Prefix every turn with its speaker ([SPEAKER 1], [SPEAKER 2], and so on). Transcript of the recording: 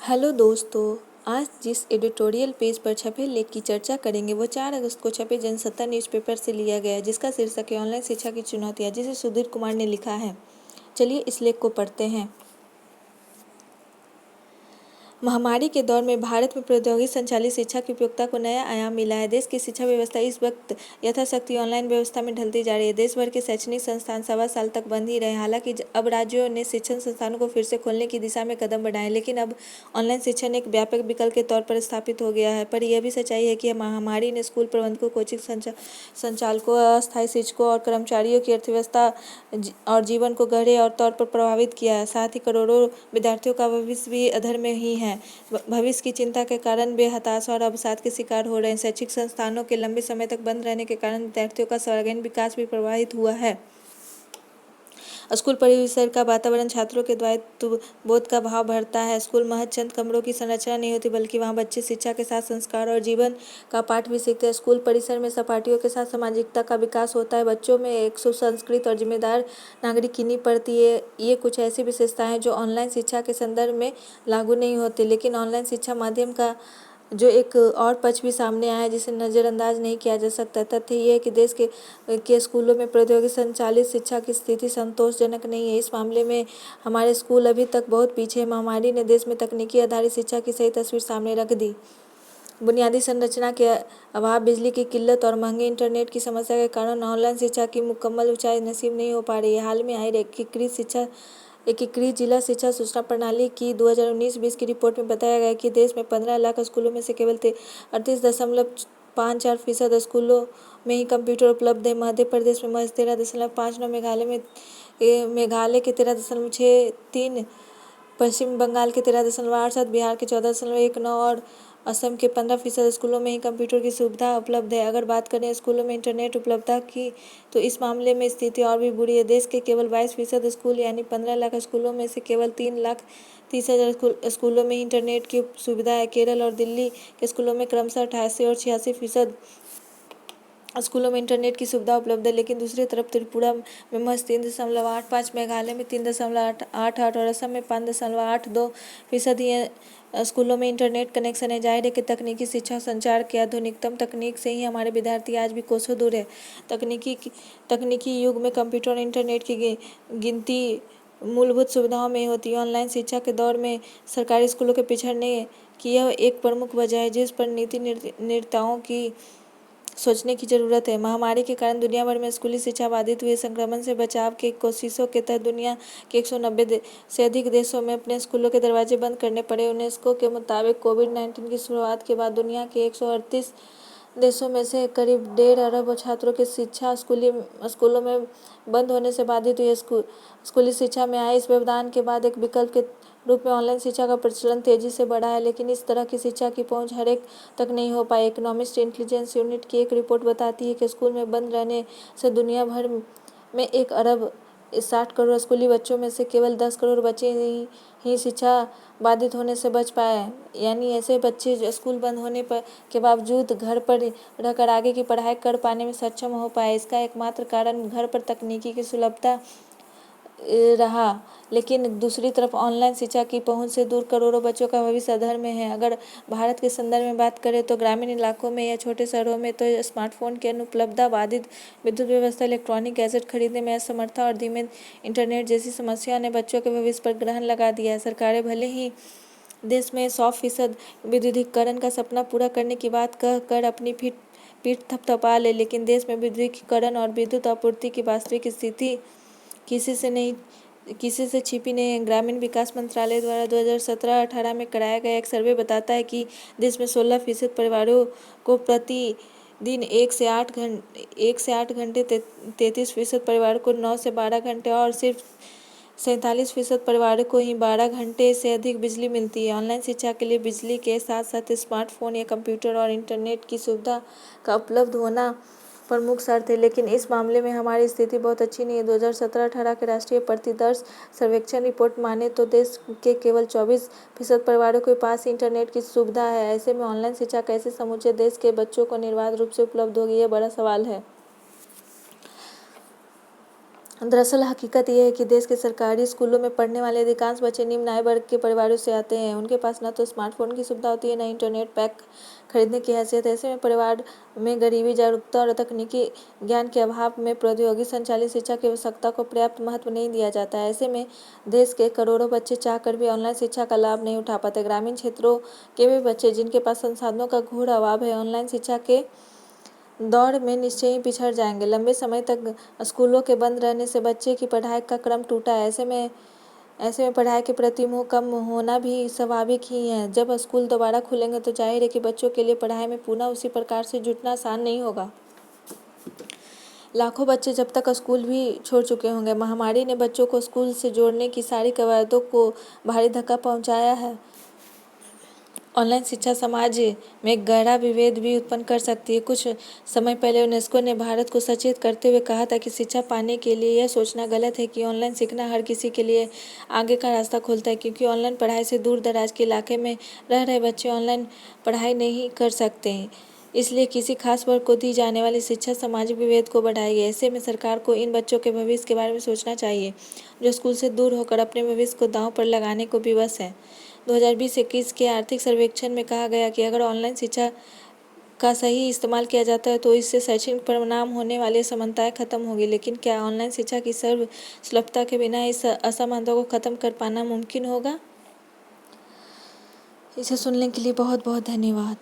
[SPEAKER 1] Hello दोस्तों, आज जिस एडिटोरियल पेज पर छपे लेख की चर्चा करेंगे वो 4 अगस्त को छपे जनसत्ता न्यूज़पेपर से लिया गया है, जिसका शीर्षक है ऑनलाइन शिक्षा की चुनौतियाँ, जिसे सुधीर कुमार ने लिखा है। चलिए इस लेख को पढ़ते हैं। महामारी के दौर में भारत में प्रौद्योगिकी संचालित शिक्षा की उपयोगिता को नया आयाम मिला है। देश की शिक्षा व्यवस्था इस वक्त यथाशक्ति ऑनलाइन व्यवस्था में ढलती जा रही है। देश भर के शैक्षणिक संस्थान 1.25 साल तक बंद ही रहे। हालांकि अब राज्यों ने शिक्षण संस्थानों को फिर से खोलने की दिशा में कदम बढ़ाए, लेकिन अब ऑनलाइन शिक्षण एक व्यापक विकल्प के तौर पर स्थापित हो गया है। पर यह भी सच्चाई है कि महामारी ने स्कूल प्रबंधकों, कोचिंग संचालकों, अस्थायी शिक्षकों और कर्मचारियों की अर्थव्यवस्था और जीवन को गहरे और तौर पर प्रभावित किया है। साथ ही करोड़ों विद्यार्थियों का भविष्य भी अधर में ही है। भविष्य की चिंता के कारण वे हताशा और अवसाद के शिकार हो रहे हैं। शैक्षिक संस्थानों के लंबे समय तक बंद रहने के कारण विद्यार्थियों का सर्वांगीण विकास भी प्रभावित हुआ है। स्कूल परिसर का वातावरण छात्रों के दायित्व बोध का भाव भरता है। स्कूल महज चंद कमरों की संरचना नहीं होती, बल्कि वहाँ बच्चे शिक्षा के साथ संस्कार और जीवन का पाठ भी सीखते हैं। स्कूल परिसर में सहपाठियों के साथ सामाजिकता का विकास होता है। बच्चों में एक सुसंस्कृत और जिम्मेदार नागरिक की नींव पड़ती है। ये कुछ ऐसी विशेषताएं हैं जो ऑनलाइन शिक्षा के संदर्भ में लागू नहीं होती, लेकिन ऑनलाइन शिक्षा माध्यम का जो एक और पक्ष भी सामने आया है जिसे नज़रअंदाज नहीं किया जा सकता। तथ्य ये है कि देश के स्कूलों में प्रौद्योगिकी संचालित शिक्षा की स्थिति संतोषजनक नहीं है। इस मामले में हमारे स्कूल अभी तक बहुत पीछे हैं। महामारी ने देश में तकनीकी आधारित शिक्षा की सही तस्वीर सामने रख दी। बुनियादी संरचना के अभाव, बिजली की किल्लत और महंगे इंटरनेट की समस्या के कारण ऑनलाइन शिक्षा की मुकम्मल ऊंचाई नसीब नहीं हो पा रही है। हाल में आई एकीकृत जिला शिक्षा सूचना प्रणाली की 2019-20 की रिपोर्ट में बताया गया कि देश में 15 लाख स्कूलों में से केवल 38.54% स्कूलों में ही कंप्यूटर उपलब्ध है। मध्य प्रदेश में महज 13.59, मेघालय के 13.63, पश्चिम बंगाल के 13.87, बिहार के 14.19 और असम के 15% स्कूलों में ही कंप्यूटर की सुविधा उपलब्ध है। अगर बात करें स्कूलों में इंटरनेट उपलब्धता की, तो इस मामले में स्थिति और भी बुरी है। देश के केवल 22% स्कूल यानी 15 लाख स्कूलों में से केवल 3,30,000 स्कूलों में इंटरनेट की सुविधा है। केरल और दिल्ली के स्कूलों में क्रमशः 88 और 86% स्कूलों में इंटरनेट की सुविधा उपलब्ध है, लेकिन दूसरी तरफ त्रिपुरा में महज 3.85, मेघालय में 3.88 और असम में 5.82% ही स्कूलों में इंटरनेट कनेक्शन है। जाहिर है कि तकनीकी शिक्षा और संचार के आधुनिकतम तकनीक से ही हमारे विद्यार्थी आज भी कोसों दूर है। तकनीकी युग में कंप्यूटर और इंटरनेट की गिनती मूलभूत सुविधाओं में होती है। ऑनलाइन शिक्षा के दौर में सरकारी स्कूलों के पिछड़ने की यह एक प्रमुख वजह है, जिस पर नीति निर्माताओं की सोचने की जरूरत है। महामारी के कारण दुनिया भर में स्कूली शिक्षा बाधित हुई। संक्रमण से बचाव की कोशिशों के तहत दुनिया के 190 से अधिक देशों में अपने स्कूलों के दरवाजे बंद करने पड़े। यूनेस्को के मुताबिक कोविड-19 की शुरुआत के बाद दुनिया के 138 देशों में से करीब 1.5 अरब छात्रों की शिक्षा स्कूलों में बंद होने से बाधित हुई है। स्कूली शिक्षा में आए इस व्यवधान के बाद एक विकल्प के रूप में ऑनलाइन शिक्षा का प्रचलन तेजी से बढ़ा है, लेकिन इस तरह की शिक्षा की पहुंच हर एक तक नहीं हो पाई। इकोनॉमिस्ट इंटेलिजेंस यूनिट की एक रिपोर्ट बताती है कि स्कूल में बंद रहने से दुनिया भर में 1 अरब 60 करोड़ स्कूली बच्चों में से केवल 10 करोड़ बच्चे ही शिक्षा बाधित होने से बच पाए। यानी ऐसे बच्चे जो स्कूल बंद होने पर के बावजूद घर पर रहकर आगे की पढ़ाई कर पाने में सक्षम हो पाए। इसका एकमात्र कारण घर पर तकनीकी की सुलभता रहा, लेकिन दूसरी तरफ ऑनलाइन शिक्षा की पहुंच से दूर करोड़ों बच्चों का भविष्य अधर में है। अगर भारत के संदर्भ में बात करें तो ग्रामीण इलाकों में या छोटे शहरों में तो स्मार्टफोन की अनुपलब्धता, बाधित विद्युत व्यवस्था, इलेक्ट्रॉनिक गैजेट खरीदने में असमर्थता और धीमे इंटरनेट जैसी समस्याओं ने बच्चों के भविष्य पर ग्रहण लगा दिया है। सरकारें भले ही देश में 100% विद्युतीकरण का सपना पूरा करने की बात कह कर अपनी पीठ थपथपा ले, लेकिन देश में विद्युतीकरण और विद्युत आपूर्ति की वास्तविक स्थिति किसी से छिपी नहीं है। ग्रामीण विकास मंत्रालय द्वारा 2017-18 में कराया गया एक सर्वे बताता है कि देश में 16% परिवारों को प्रति दिन 1 से 8 घंटे, 33% परिवारों को 9 से 12 घंटे और सिर्फ 47% परिवारों को ही 12 घंटे से अधिक बिजली मिलती है। ऑनलाइन शिक्षा के लिए बिजली के साथ साथ स्मार्टफोन या कंप्यूटर और इंटरनेट की सुविधा का उपलब्ध होना प्रमुख शर्त है, लेकिन इस मामले में हमारी स्थिति बहुत अच्छी नहीं है। 2017-18 के राष्ट्रीय प्रतिदर्श सर्वेक्षण रिपोर्ट माने तो देश के केवल 24% परिवारों के पास इंटरनेट की सुविधा है। ऐसे में ऑनलाइन शिक्षा कैसे समूचे देश के बच्चों को निर्बाध रूप से उपलब्ध होगी, यह बड़ा सवाल है। दरअसल हकीकत यह है कि देश के सरकारी स्कूलों में पढ़ने वाले अधिकांश बच्चे निम्न आय वर्ग के परिवारों से आते हैं। उनके पास न तो स्मार्टफोन की सुविधा होती है, न इंटरनेट पैक खरीदने की हैसियत। ऐसे में परिवार में गरीबी, जागरूकता और तकनीकी ज्ञान के अभाव में प्रौद्योगिकी संचालित शिक्षा की आवश्यकता को पर्याप्त महत्व नहीं दिया जाता है। ऐसे में देश के करोड़ों बच्चे चाहकर भी ऑनलाइन शिक्षा का लाभ नहीं उठा पाते। ग्रामीण क्षेत्रों के वे बच्चे जिनके पास संसाधनों का घोर अभाव है, ऑनलाइन शिक्षा के दौड़ में निश्चय ही पिछड़ जाएंगे। लंबे समय तक स्कूलों के बंद रहने से बच्चे की पढ़ाई का क्रम टूटा है। ऐसे में पढ़ाई के प्रति मोह कम होना भी स्वाभाविक ही है। जब स्कूल दोबारा खुलेंगे तो जाहिर है कि बच्चों के लिए पढ़ाई में पुनः उसी प्रकार से जुटना आसान नहीं होगा। लाखों बच्चे जब तक स्कूल भी छोड़ चुके होंगे। महामारी ने बच्चों को स्कूल से जोड़ने की सारी कवायदों को भारी धक्का पहुंचाया है। ऑनलाइन शिक्षा समाज में गहरा विभेद भी उत्पन्न कर सकती है। कुछ समय पहले यूनेस्को ने भारत को सचेत करते हुए कहा था कि शिक्षा पाने के लिए यह सोचना गलत है कि ऑनलाइन सीखना हर किसी के लिए आगे का रास्ता खोलता है, क्योंकि ऑनलाइन पढ़ाई से दूर दराज के इलाके में रह रहे बच्चे ऑनलाइन पढ़ाई नहीं कर सकते हैं। इसलिए किसी खास वर्ग को दी जाने वाली शिक्षा सामाजिक विभेद को बढ़ाएगी। ऐसे में सरकार को इन बच्चों के भविष्य के बारे में सोचना चाहिए, जो स्कूल से दूर होकर अपने भविष्य को दांव पर लगाने को विवश है। 2020-21 के आर्थिक सर्वेक्षण में कहा गया कि अगर ऑनलाइन शिक्षा का सही इस्तेमाल किया जाता है तो इससे शैक्षणिक परिणाम होने वाली असमानताएं खत्म होगी। लेकिन क्या ऑनलाइन शिक्षा की सर्व सुलभता के बिना इस असमानता को खत्म कर पाना मुमकिन होगा? इसे सुनने के लिए बहुत बहुत धन्यवाद।